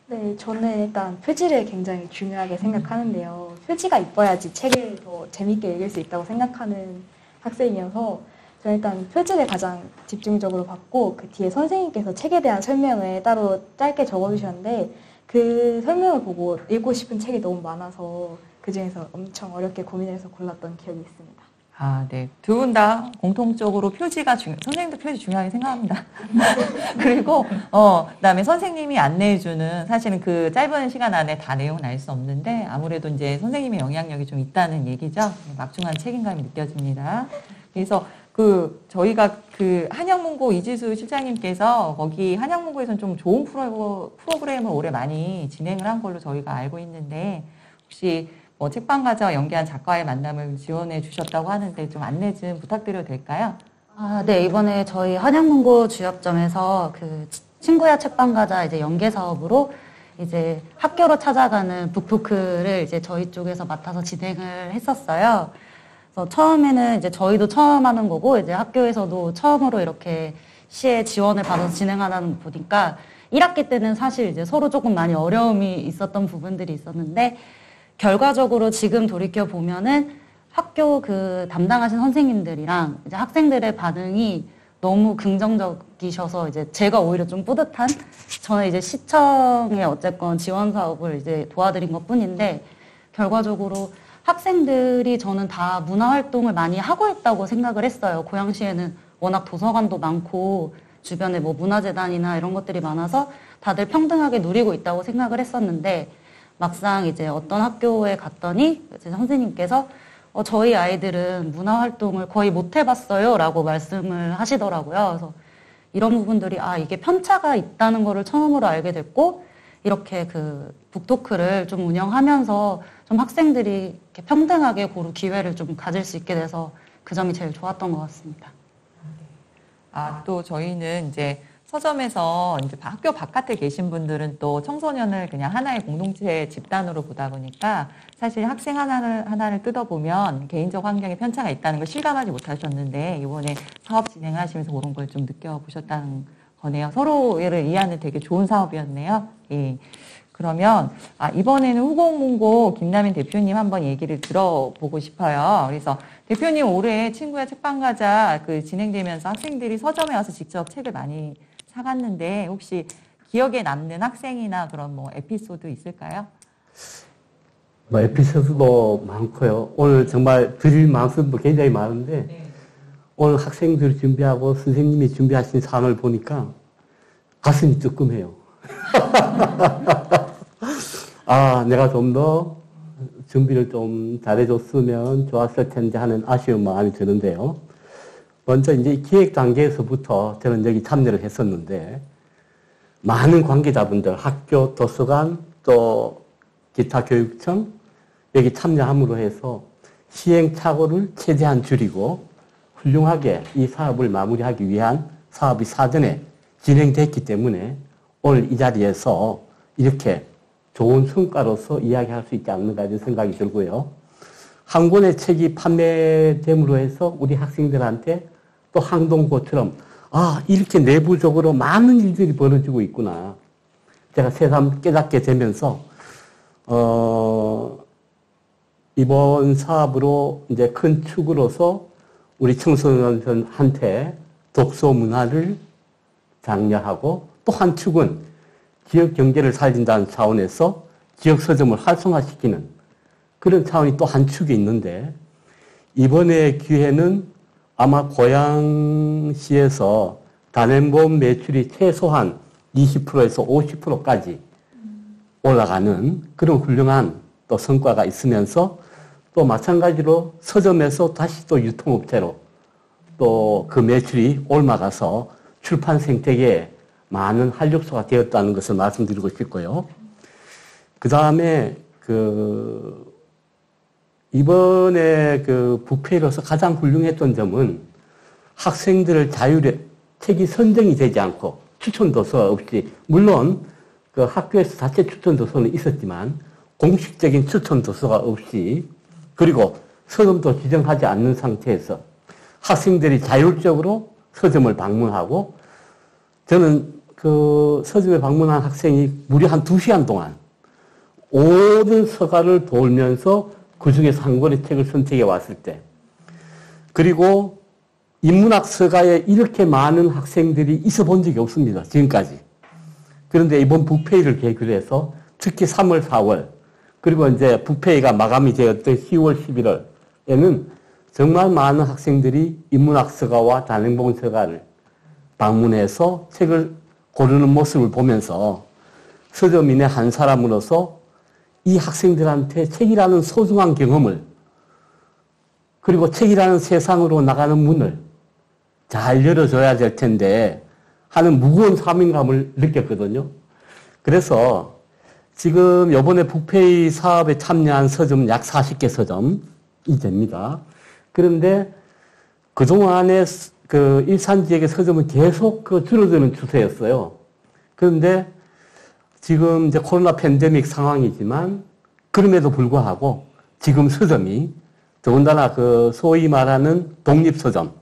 네, 저는 일단 표지를 굉장히 중요하게 생각하는데요. 표지가 이뻐야지 책을 더 재밌게 읽을 수 있다고 생각하는 학생이어서 저는 일단 표지를 가장 집중적으로 봤고 그 뒤에 선생님께서 책에 대한 설명을 따로 짧게 적어주셨는데 그 설명을 보고 읽고 싶은 책이 너무 많아서 그중에서 엄청 어렵게 고민해서 골랐던 기억이 있습니다. 네. 두 분 다 공통적으로 표지가 선생님도 표지 중요하게 생각합니다. 그리고, 그다음에 선생님이 안내해주는, 사실은 그 짧은 시간 안에 다 내용은 알 수 없는데, 아무래도 이제 선생님의 영향력이 좀 있다는 얘기죠. 막중한 책임감이 느껴집니다. 그래서 저희가 한양문고 이지수 실장님께서 거기 한양문고에서는 좀 좋은 프로그램을 올해 많이 진행을 한 걸로 저희가 알고 있는데, 혹시 책방 가자와 연계한 작가의 만남을 지원해 주셨다고 하는데 좀 안내 좀 부탁드려도 될까요? 네, 이번에 저희 한양문고 주협점에서 그 친구야 책방 가자 이제 연계 사업으로 이제 학교로 찾아가는 북토크를 이제 저희 쪽에서 맡아서 진행을 했었어요. 그래서 처음에는 이제 저희도 처음 하는 거고 이제 학교에서도 처음으로 이렇게 시의 지원을 받아서 진행하는 거 보니까 1학기 때는 사실 이제 서로 조금 많이 어려움이 있었던 부분들이 있었는데 결과적으로 지금 돌이켜 보면은 학교 그 담당하신 선생님들이랑 이제 학생들의 반응이 너무 긍정적이셔서 이제 제가 오히려 좀 뿌듯한 저는 이제 시청에 어쨌건 지원 사업을 이제 도와드린 것 뿐인데 결과적으로 학생들이 저는 다 문화 활동을 많이 하고 있다고 생각을 했어요. 고양시에는 워낙 도서관도 많고 주변에 뭐 문화재단이나 이런 것들이 많아서 다들 평등하게 누리고 있다고 생각을 했었는데 막상 이제 어떤 학교에 갔더니 이제 선생님께서 저희 아이들은 문화 활동을 거의 못 해봤어요 라고 말씀을 하시더라고요. 그래서 이런 부분들이 이게 편차가 있다는 거를 처음으로 알게 됐고 이렇게 그 북토크를 좀 운영하면서 좀 학생들이 이렇게 평등하게 고를 기회를 좀 가질 수 있게 돼서 그 점이 제일 좋았던 것 같습니다. 또 저희는 이제 서점에서 이제 학교 바깥에 계신 분들은 또 청소년을 그냥 하나의 공동체 집단으로 보다 보니까 사실 학생 하나를 뜯어보면 개인적 환경에 편차가 있다는 걸 실감하지 못하셨는데 이번에 사업 진행하시면서 그런 걸 좀 느껴보셨다는 거네요. 서로를 이해하는 되게 좋은 사업이었네요. 예. 그러면 이번에는 후공문고 김남인 대표님 한번 얘기를 들어보고 싶어요. 그래서 대표님 올해 친구야 책방 가자 진행되면서 학생들이 서점에 와서 직접 책을 많이 사갔는데 혹시 기억에 남는 학생이나 그런 에피소드 있을까요? 에피소드도 많고요. 오늘 정말 드릴 말씀도 굉장히 많은데 오늘 학생들 준비하고 선생님이 준비하신 사안을 보니까 가슴이 뜨끔해요. 내가 좀 더 준비를 좀 잘해줬으면 좋았을 텐데 하는 아쉬운 마음이 드는데요. 먼저 이제 기획 단계에서부터 저는 여기 참여를 했었는데 많은 관계자분들, 학교, 도서관, 또 기타 교육청 여기 참여함으로 해서 시행착오를 최대한 줄이고 훌륭하게 이 사업을 마무리하기 위한 사업이 사전에 진행됐기 때문에 오늘 이 자리에서 이렇게 좋은 성과로서 이야기할 수 있지 않는가 이런 생각이 들고요. 한 권의 책이 판매됨으로 해서 우리 학생들한테 또 항동고처럼 이렇게 내부적으로 많은 일들이 벌어지고 있구나. 제가 새삼 깨닫게 되면서 이번 사업으로 이제 큰 축으로서 우리 청소년한테 독서 문화를 장려하고 또 한 축은 지역 경제를 살린다는 차원에서 지역 서점을 활성화시키는 그런 차원이 또 한 축이 있는데 이번에 기회는 아마 고양시에서 단행본 매출이 최소한 20%에서 50%까지 올라가는 그런 훌륭한 또 성과가 있으면서 또 마찬가지로 서점에서 다시 또 유통업체로 또 그 매출이 올라가서 출판 생태계에 많은 활력소가 되었다는 것을 말씀드리고 싶고요. 그 다음에 이번에 부페이로서 가장 훌륭했던 점은 학생들을 자율에 책이 선정이 되지 않고 추천 도서 없이 물론 그 학교에서 자체 추천 도서는 있었지만 공식적인 추천 도서가 없이 그리고 서점도 지정하지 않는 상태에서 학생들이 자율적으로 서점을 방문하고 저는 그 서점에 방문한 학생이 무려 한 2시간 동안 모든 서가를 돌면서 그 중에서 한 권의 책을 선택해 왔을 때 그리고 인문학 서가에 이렇게 많은 학생들이 있어 본 적이 없습니다. 지금까지. 그런데 이번 부페이를 계기로 해서 특히 3월, 4월 그리고 이제 부페이가 마감이 되었던 10월, 11월에는 정말 많은 학생들이 인문학 서가와 단행본 서가를 방문해서 책을 고르는 모습을 보면서 서점인의 한 사람으로서 이 학생들한테 책이라는 소중한 경험을 그리고 책이라는 세상으로 나가는 문을 잘 열어줘야 될 텐데 하는 무거운 사명감을 느꼈거든요. 그래서 지금 이번에 부페이 사업에 참여한 서점 약 40개 서점이 됩니다. 그런데 그동안에 그 일산 지역의 서점은 계속 줄어드는 추세였어요. 그런데 지금 이제 코로나 팬데믹 상황이지만 그럼에도 불구하고 지금 서점이 더군다나 그 소위 말하는 독립서점,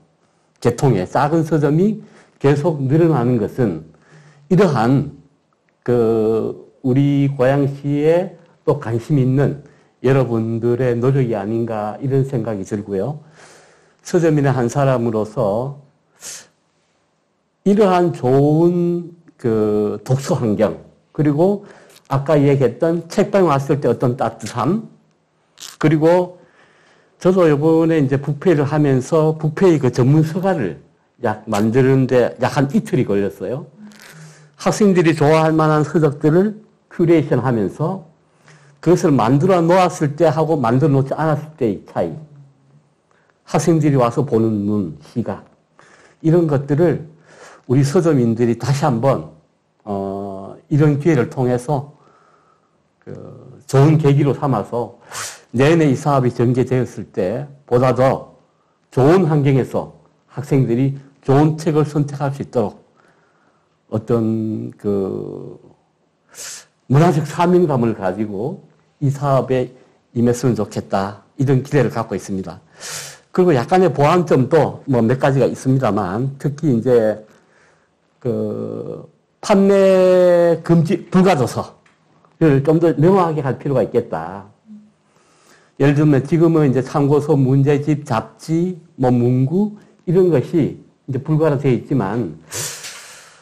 계통의 작은 서점이 계속 늘어나는 것은 이러한 우리 고양시에 또 관심 있는 여러분들의 노력이 아닌가 이런 생각이 들고요. 서점인의 한 사람으로서 이러한 좋은 독서 환경 그리고 아까 얘기했던 책방에 왔을 때 어떤 따뜻함 그리고 저도 이번에 이제 부페이를 하면서 부페이 전문 서가를 만드는데 약 한 이틀이 걸렸어요. 학생들이 좋아할 만한 서적들을 큐레이션 하면서 그것을 만들어 놓았을 때 하고 만들어 놓지 않았을 때의 차이. 학생들이 와서 보는 눈, 시각. 이런 것들을 우리 서점인들이 다시 한번, 이런 기회를 통해서 좋은 계기로 삼아서 내내 이 사업이 전개되었을 때 보다 더 좋은 환경에서 학생들이 좋은 책을 선택할 수 있도록 어떤 문화적 사명감을 가지고 이 사업에 임했으면 좋겠다. 이런 기대를 갖고 있습니다. 그리고 약간의 보완점도 몇 가지가 있습니다만 특히 이제 판매 금지 불가도서를 좀 더 명확하게 할 필요가 있겠다. 예를 들면 지금은 이제 참고서, 문제집, 잡지, 문구 이런 것이 이제 불가로 되어 있지만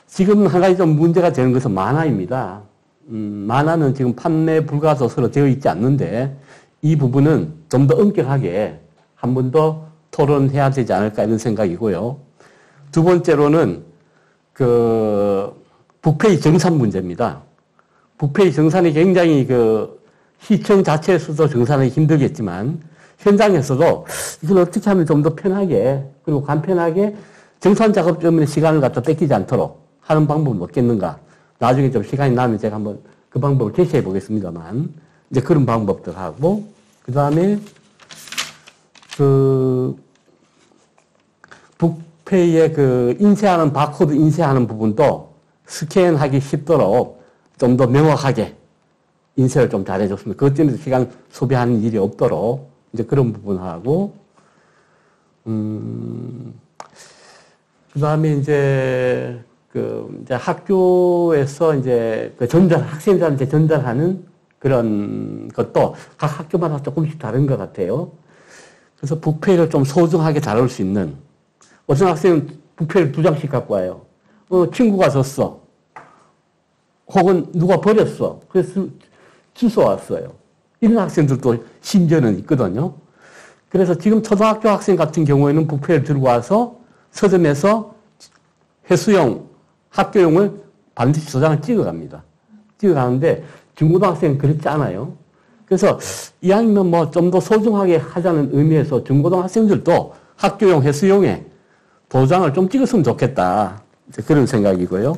지금 한 가지 좀 문제가 되는 것은 만화입니다. 만화는 지금 판매 불가도서로 되어 있지 않는데 이 부분은 좀 더 엄격하게 한 번 더 토론해야 되지 않을까 이런 생각이고요. 두 번째로는 부페이 정산 문제입니다. 부페이 정산이 굉장히 시청 자체에서도 정산하기 힘들겠지만 현장에서도 이걸 어떻게 하면 좀 더 편하게 그리고 간편하게 정산 작업 때문에 시간을 갖다 뺏기지 않도록 하는 방법은 없겠는가. 나중에 좀 시간이 나면 제가 한번 그 방법을 제시해 보겠습니다만 이제 그런 방법들 하고 그 다음에 북페이의 인쇄하는 바코드 인쇄하는 부분도 스캔하기 쉽도록 좀 더 명확하게 인쇄를 좀 잘해줬으면 그것 때문에 시간 소비하는 일이 없도록 이제 그런 부분하고 그다음에 이제 이제 학교에서 이제 학생들한테 전달하는 그런 것도 각 학교마다 조금씩 다른 것 같아요. 그래서 부페를 좀 소중하게 다룰 수 있는 어떤 학생은 부페를 2장씩 갖고 와요. 친구가 줬어. 혹은 누가 버렸어. 그래서 주워 왔어요. 이런 학생들도 심지어는 있거든요. 그래서 지금 초등학교 학생 같은 경우에는 부페를 들고 와서 서점에서 회수용, 학교용을 반드시 도장을 찍어갑니다. 찍어가는데 중고등학생은 그렇지 않아요. 그래서 이왕이면 뭐 좀 더 소중하게 하자는 의미에서 중고등학생들도 학교용, 회수용에 도장을 좀 찍었으면 좋겠다. 그런 생각이고요.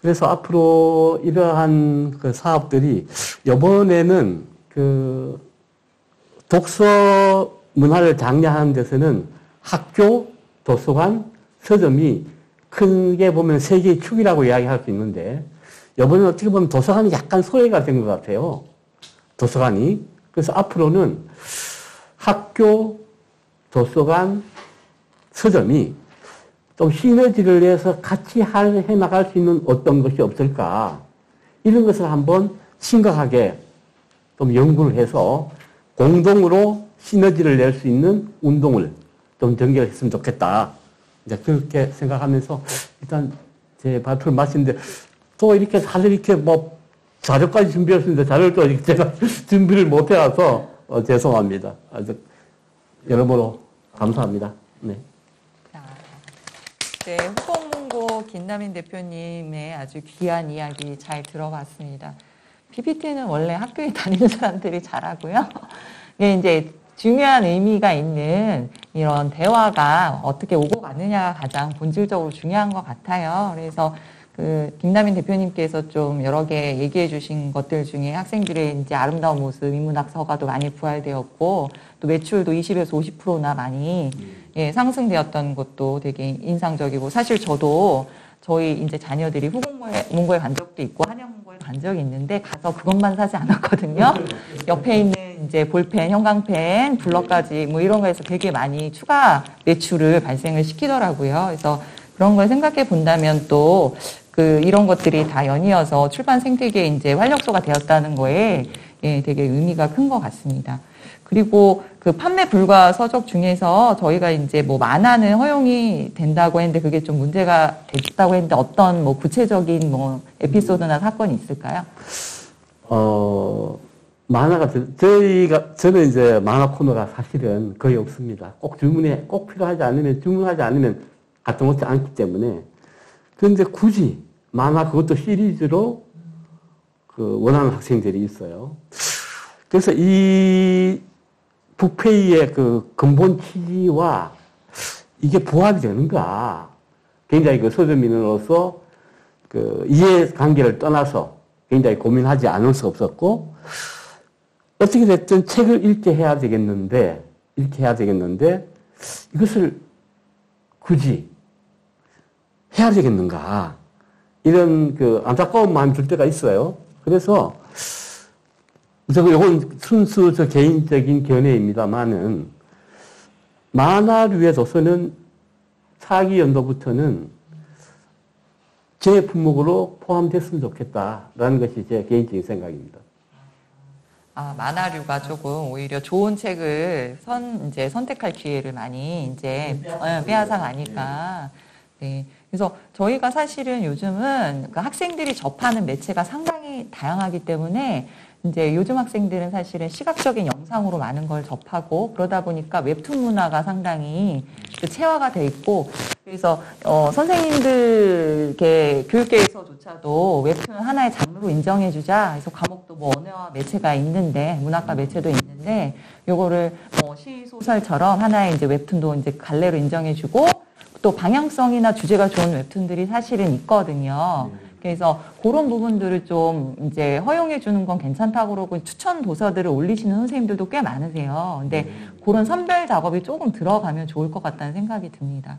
그래서 앞으로 이러한 그 사업들이 이번에는 그 독서 문화를 장려하는 데서는 학교, 도서관, 서점이 크게 보면 세계의 축이라고 이야기할 수 있는데 이번에는 어떻게 보면 도서관이 약간 소외가 된 것 같아요. 도서관이. 그래서 앞으로는 학교, 도서관, 서점이 좀 시너지를 내서 같이 해나갈 수 있는 어떤 것이 없을까. 이런 것을 한번 심각하게 좀 연구를 해서 공동으로 시너지를 낼 수 있는 운동을 좀 전개를 했으면 좋겠다. 이제 그렇게 생각하면서 일단 제 발표를 마치는데 또 이렇게 다들 이렇게 뭐 자료까지 준비했는데 자료를 또 이렇게 제가 준비를 못 해와서 죄송합니다. 아주 여러모로 감사합니다. 네. 네, 후공문고 김남인 대표님의 아주 귀한 이야기 잘 들어봤습니다. PPT는 원래 학교에 다니는 사람들이 잘하고요. 네, 이제 중요한 의미가 있는 이런 대화가 어떻게 오고 가느냐가 가장 본질적으로 중요한 것 같아요. 그래서 김남인 대표님께서 좀 여러 개 얘기해 주신 것들 중에 학생들의 이제 아름다운 모습, 인문학 서가도 많이 부활되었고, 또 매출도 20에서 50%나 많이 상승되었던 것도 되게 인상적이고, 사실 저도 저희 이제 자녀들이 후공문고에 간 적도 있고, 한양문고에 간 적이 있는데, 가서 그것만 사지 않았거든요. 옆에 있는 이제 볼펜, 형광펜, 블럭까지 뭐 이런 거에서 되게 많이 추가 매출을 발생을 시키더라고요. 그래서 그런 걸 생각해 본다면 또 이런 것들이 다 연이어서 출판 생태계에 이제 활력소가 되었다는 거에 되게 의미가 큰 것 같습니다. 그리고 그 판매 불가 서적 중에서 저희가 이제 뭐 만화는 허용이 된다고 했는데 그게 좀 문제가 됐다고 했는데 어떤 뭐 구체적인 뭐 에피소드나 사건이 있을까요? 만화가 저는 이제 만화 코너가 사실은 거의 없습니다. 꼭 필요하지 않으면 주문하지 않으면 갖다 놓지 않기 때문에. 그런데 굳이 만화 그것도 시리즈로 원하는 학생들이 있어요. 그래서 이 부페이의 근본 취지와 이게 부합이 되는가. 굉장히 서점인으로서 이해관계를 떠나서 굉장히 고민하지 않을 수 없었고, 어떻게 됐든 책을 읽게 해야 되겠는데, 이것을 굳이 해야 되겠는가. 이런 안타까운 마음이 들 때가 있어요. 그래서, 이건 순수 개인적인 견해입니다만은, 만화류의 도서는 차기 연도부터는 제 품목으로 포함됐으면 좋겠다라는 것이 제 개인적인 생각입니다. 만화류가 조금 오히려 좋은 책을 선택할 기회를 많이 이제 빼앗아 가니까. 네. 그래서 저희가 사실은 요즘은 학생들이 접하는 매체가 상당히 다양하기 때문에 이제 요즘 학생들은 사실은 시각적인 영상으로 많은 걸 접하고 그러다 보니까 웹툰 문화가 상당히 체화가 돼 있고 그래서 선생님들 교육계에서조차도 웹툰 하나의 장르로 인정해주자. 그래서 과목도 뭐 언어와 매체가 있는데 문학과 매체도 있는데 요거를 뭐 시 소설처럼 하나의 이제 웹툰도 이제 갈래로 인정해주고 또 방향성이나 주제가 좋은 웹툰들이 사실은 있거든요. 그래서 그런 부분들을 좀 이제 허용해 주는 건 괜찮다고 그러고 추천 도서들을 올리시는 선생님들도 꽤 많으세요. 근데 그런 선별 작업이 조금 들어가면 좋을 것 같다는 생각이 듭니다.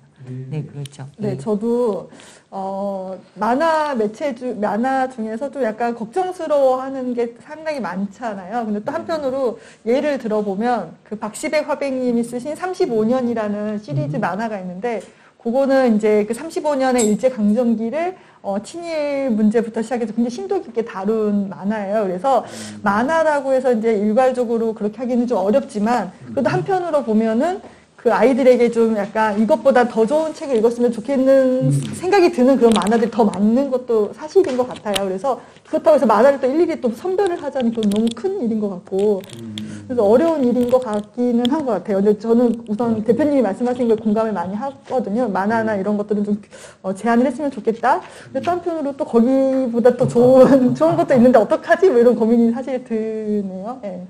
네, 그렇죠. 네, 저도 만화 만화 중에서 좀 약간 걱정스러워하는 게 상당히 많잖아요. 근데 또 한편으로 예를 들어보면 그 박시백 화백님이 쓰신 35년이라는 시리즈 만화가 있는데 그거는 이제 그 35년의 일제 강점기를 친일 문제부터 시작해서 굉장히 심도 깊게 다룬 만화예요. 그래서 만화라고 해서 이제 일괄적으로 그렇게 하기는 좀 어렵지만 그래도 한편으로 보면은 그 아이들에게 좀 약간 이것보다 더 좋은 책을 읽었으면 좋겠는 생각이 드는 그런 만화들이 더 많은 것도 사실인 것 같아요. 그래서 그렇다고 해서 만화를 또 일일이 또 선별을 하자니 그건 너무 큰 일인 것 같고 그래서 어려운 일인 것 같기는 한 것 같아요. 근데 저는 우선 대표님이 말씀하신 걸 공감을 많이 하거든요. 만화나 이런 것들은 좀 제한을 했으면 좋겠다. 근데 또 한편으로 또 거기보다 또 좋은 것도 있는데 어떡하지? 뭐 이런 고민이 사실 드네요. 네.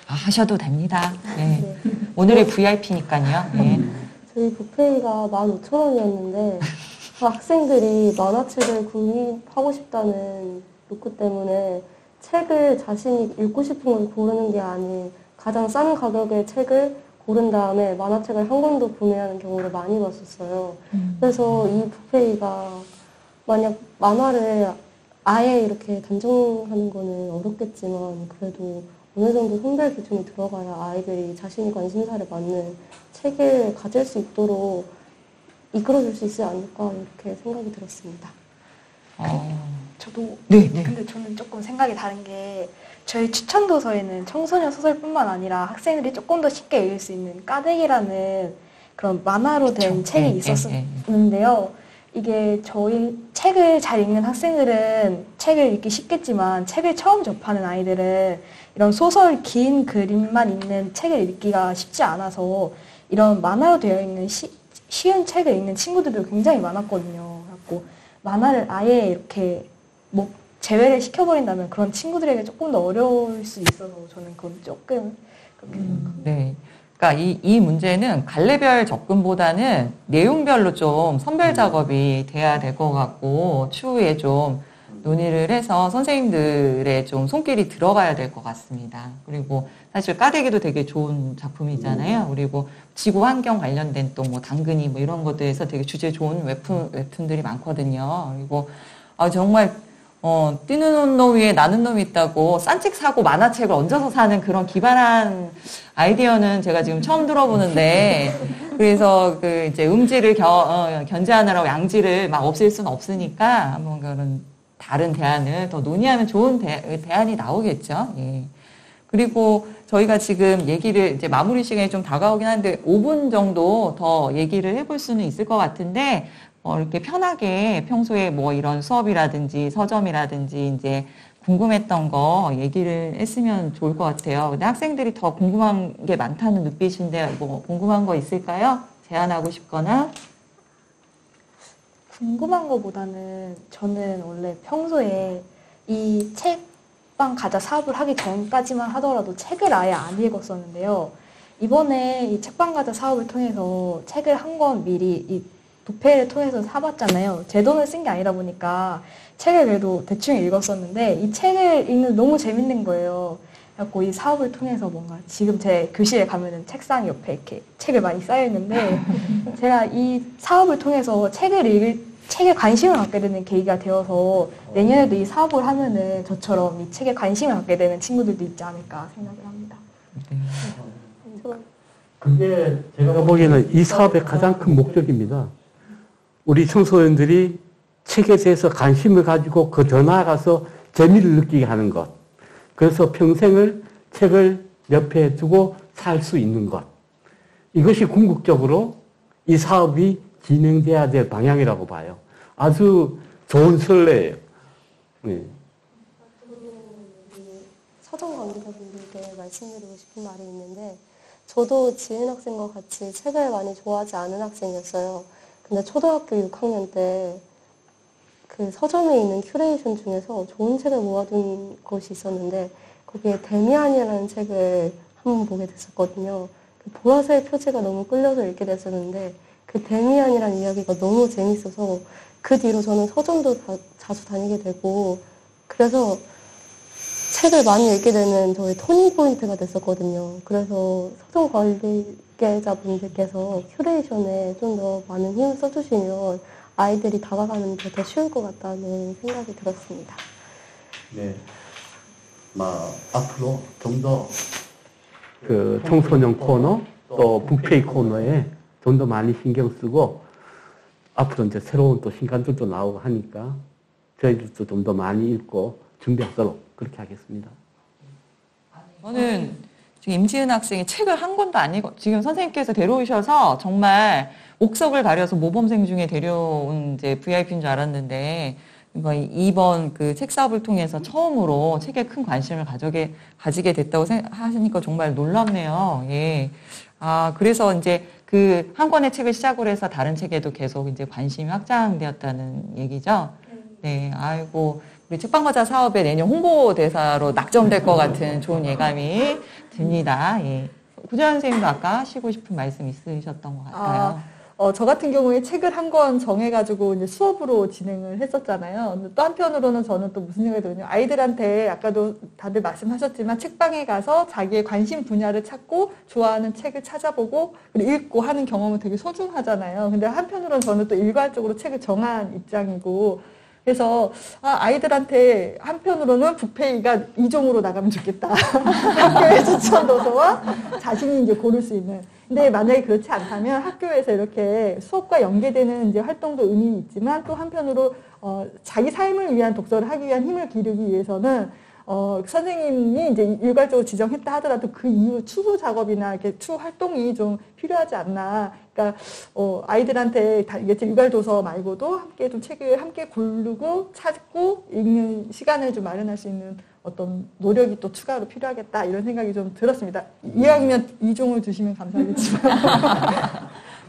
하셔도 됩니다. 네. 오늘의 VIP니까요. 네. 저희 부페이가 15,000원이었는데 학생들이 만화책을 구입하고 싶다는 욕구 때문에 책을 자신이 읽고 싶은 걸 고르는 게 아닌 가장 싼 가격의 책을 고른 다음에 만화책을 한 권도 구매하는 경우를 많이 봤었어요. 그래서 이 부페이가 만약 만화를 아예 이렇게 단정하는 거는 어렵겠지만 그래도 어느 정도 선별 기준이 들어가야 아이들이 자신이 관심사를 맞는 책을 가질 수 있도록 이끌어줄 수 있지 않을까 이렇게 생각이 들었습니다. 저도 네. 근데 저는 조금 생각이 다른 게 저희 추천 도서에는 청소년 소설뿐만 아니라 학생들이 조금 더 쉽게 읽을 수 있는 까대기라는 그런 만화로 된 그쵸. 책이 네, 있었는데요. 이게 저희 책을 잘 읽는 학생들은 책을 읽기 쉽겠지만 책을 처음 접하는 아이들은 이런 소설 긴 그림만 있는 책을 읽기가 쉽지 않아서 이런 만화로 되어 있는 쉬운 책을 읽는 친구들도 굉장히 많았거든요. 그래갖고 만화를 아예 이렇게 뭐 제외를 시켜버린다면 그런 친구들에게 조금 더 어려울 수 있어서 저는 그건 조금 그렇게 생각합니다. 네. 그러니까 이 문제는 갈래별 접근보다는 내용별로 좀 선별 작업이 돼야 될 것 같고 추후에 좀 논의를 해서 선생님들의 좀 손길이 들어가야 될 것 같습니다. 그리고 사실 까대기도 되게 좋은 작품이잖아요. 그리고 지구 환경 관련된 또 뭐 당근이 뭐 이런 것들에서 되게 주제 좋은 웹툰들이 많거든요. 그리고 정말 뛰는 놈 위에 나는 놈이 있다고 싼 책 사고 만화책을 얹어서 사는 그런 기발한 아이디어는 제가 지금 처음 들어보는데 그래서 그 이제 음지를 견제하느라고 양지를 막 없앨 수는 없으니까 한번 그런 다른 대안을 더 논의하면 좋은 대안이 나오겠죠. 예. 그리고 저희가 지금 얘기를 이제 마무리 시간이 좀 다가오긴 하는데 5분 정도 더 얘기를 해볼 수는 있을 것 같은데 이렇게 편하게 평소에 뭐 이런 수업이라든지 서점이라든지 이제 궁금했던 거 얘기를 했으면 좋을 것 같아요. 근데 학생들이 더 궁금한 게 많다는 눈빛인데 뭐 궁금한 거 있을까요? 제안하고 싶거나? 궁금한 것보다는 저는 원래 평소에 이 책방 가자 사업을 하기 전까지만 하더라도 책을 아예 안 읽었었는데요. 이번에 이 책방 가자 사업을 통해서 책을 한 권 미리 이 부페를 통해서 사봤잖아요. 제 돈을 쓴 게 아니라 보니까 책을 그래도 대충 읽었었는데 이 책을 읽는 너무 재밌는 거예요. 그래갖고 이 사업을 통해서 뭔가 지금 제 교실에 가면은 책상 옆에 이렇게 책을 많이 쌓여있는데 제가 이 사업을 통해서 책에 관심을 갖게 되는 계기가 되어서 내년에도 이 사업을 하면은 저처럼 이 책에 관심을 갖게 되는 친구들도 있지 않을까 생각을 합니다. 그게 제가 보기에는 이 사업의 가장 큰 목적입니다. 우리 청소년들이 책에 대해서 관심을 가지고 그 더 나아가서 재미를 느끼게 하는 것. 그래서 평생을 책을 옆에 두고 살 수 있는 것. 이것이 궁극적으로 이 사업이 진행돼야 될 방향이라고 봐요. 아주 좋은 선례예요. 네. 서점 관계자분들께 말씀드리고 싶은 말이 있는데 저도 지은 학생과 같이 책을 많이 좋아하지 않은 학생이었어요. 근데 초등학교 6학년 때 그 서점에 있는 큐레이션 중에서 좋은 책을 모아둔 것이 있었는데 거기에 데미안이라는 책을 한번 보게 됐었거든요. 그 보라색 표지가 너무 끌려서 읽게 됐었는데 그 데미안이라는 이야기가 너무 재밌어서 그 뒤로 저는 서점도 자주 다니게 되고 그래서 책을 많이 읽게 되는 저의 터닝포인트가 됐었거든요. 그래서 서점 관계자분들께서 큐레이션에 좀 더 많은 힘을 써주시면 아이들이 다가가는 게 더 쉬울 것 같다는 생각이 들었습니다. 네. 앞으로 좀 더 그 청소년 코너 또 북페이 코너에 좀 더 많이 신경 쓰고 앞으로 이제 새로운 또 신간들도 나오고 하니까 저희들도 좀 더 많이 읽고 준비하도록 그렇게 하겠습니다. 저는 지금 임지은 학생이 책을 한 권도 안 읽어 지금 선생님께서 데려오셔서 정말 옥석을 가려서 모범생 중에 데려온 이제 VIP인 줄 알았는데 이번 그 책 사업을 통해서 처음으로 책에 큰 관심을 가지게 됐다고 하시니까 정말 놀랍네요. 예. 그래서 이제 그 한 권의 책을 시작으로 해서 다른 책에도 계속 이제 관심이 확장되었다는 얘기죠. 네. 아이고, 우리 책방과자 사업에 내년 홍보대사로 낙점될 것 같은 좋은 예감이 듭니다. 예. 구재환 선생님도 아까 하시고 싶은 말씀 있으셨던 것 같아요. 저 같은 경우에 책을 한 권 정해가지고 이제 수업으로 진행을 했었잖아요. 근데 또 한편으로는 저는 또 무슨 생각이 들었냐면 아이들한테 아까도 다들 말씀하셨지만 책방에 가서 자기의 관심 분야를 찾고 좋아하는 책을 찾아보고 그리고 읽고 하는 경험은 되게 소중하잖아요. 근데 한편으로는 저는 또 일괄적으로 책을 정한 입장이고 그래서 아이들한테 한편으로는 북페이가 2종으로 나가면 좋겠다. 학교의 추천 도서와 자신이 이제 고를 수 있는. 근데 만약에 그렇지 않다면 학교에서 이렇게 수업과 연계되는 이제 활동도 의미 있지만 또 한편으로 자기 삶을 위한 독서를 하기 위한 힘을 기르기 위해서는 선생님이 이제 일괄적으로 지정했다 하더라도 그 이후 추후 작업이나 이렇게 추후 활동이 좀 필요하지 않나. 그러니까 아이들한테 이게 일괄 도서 말고도 함께 좀 책을 함께 고르고 찾고 읽는 시간을 좀 마련할 수 있는 어떤 노력이 또 추가로 필요하겠다 이런 생각이 좀 들었습니다. 이왕이면 2종을 주시면 감사하겠지만.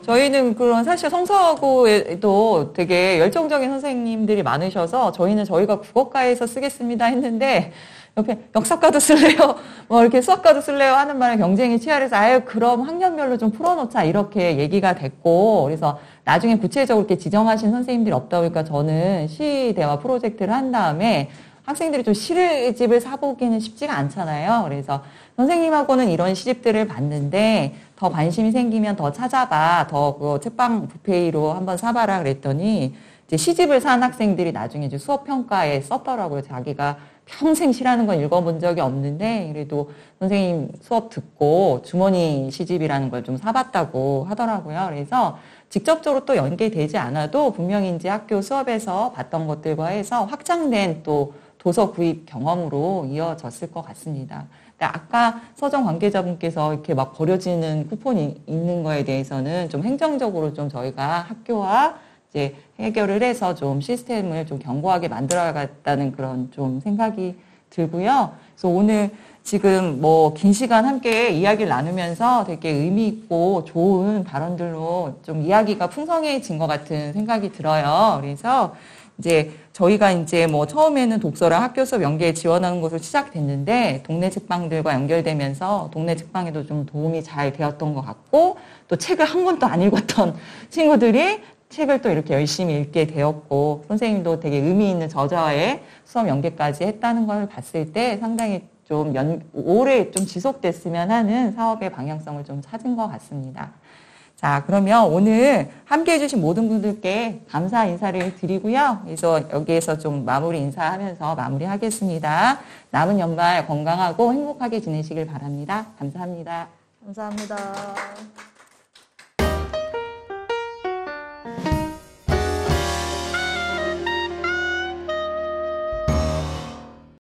저희는 그런 사실 성서고에도 되게 열정적인 선생님들이 많으셔서 저희가 국어과에서 쓰겠습니다 했는데 옆에 역사과도 쓸래요? 이렇게 수학과도 쓸래요? 하는 말에 경쟁이 치열해서 그럼 학년별로 좀 풀어놓자 이렇게 얘기가 됐고 그래서 나중에 구체적으로 이렇게 지정하신 선생님들이 없다 보니까 저는 시대화 프로젝트를 한 다음에 학생들이 좀 시집을 사보기는 쉽지가 않잖아요. 그래서 선생님하고는 이런 시집들을 봤는데 더 관심이 생기면 더 찾아봐. 더 그 책방 부페이로 한번 사봐라 그랬더니 이제 시집을 산 학생들이 나중에 이제 수업 평가에 썼더라고요. 자기가 평생 시라는 건 읽어본 적이 없는데 그래도 선생님 수업 듣고 주머니 시집이라는 걸 좀 사봤다고 하더라고요. 그래서 직접적으로 또 연계되지 않아도 분명히 이제 학교 수업에서 봤던 것들과 해서 확장된 또 도서 구입 경험으로 이어졌을 것 같습니다. 아까 서점 관계자분께서 이렇게 막 버려지는 쿠폰이 있는 거에 대해서는 좀 행정적으로 좀 저희가 학교와 이제 해결을 해서 좀 시스템을 좀 견고하게 만들어야겠다는 그런 좀 생각이 들고요. 그래서 오늘 지금 긴 시간 함께 이야기를 나누면서 되게 의미 있고 좋은 발언들로 좀 이야기가 풍성해진 것 같은 생각이 들어요. 그래서 이제 저희가 이제 처음에는 독서랑 학교 수업 연계에 지원하는 것으로 시작됐는데 동네 책방들과 연결되면서 동네 책방에도 좀 도움이 잘 되었던 것 같고 또 책을 한 권도 안 읽었던 친구들이 책을 또 이렇게 열심히 읽게 되었고 선생님도 되게 의미 있는 저자와의 수업 연계까지 했다는 걸 봤을 때 상당히 좀 오래 좀 지속됐으면 하는 사업의 방향성을 좀 찾은 것 같습니다. 자, 그러면 오늘 함께 해주신 모든 분들께 감사 인사를 드리고요. 그래서 여기에서 좀 마무리 인사하면서 마무리하겠습니다. 남은 연말 건강하고 행복하게 지내시길 바랍니다. 감사합니다. 감사합니다.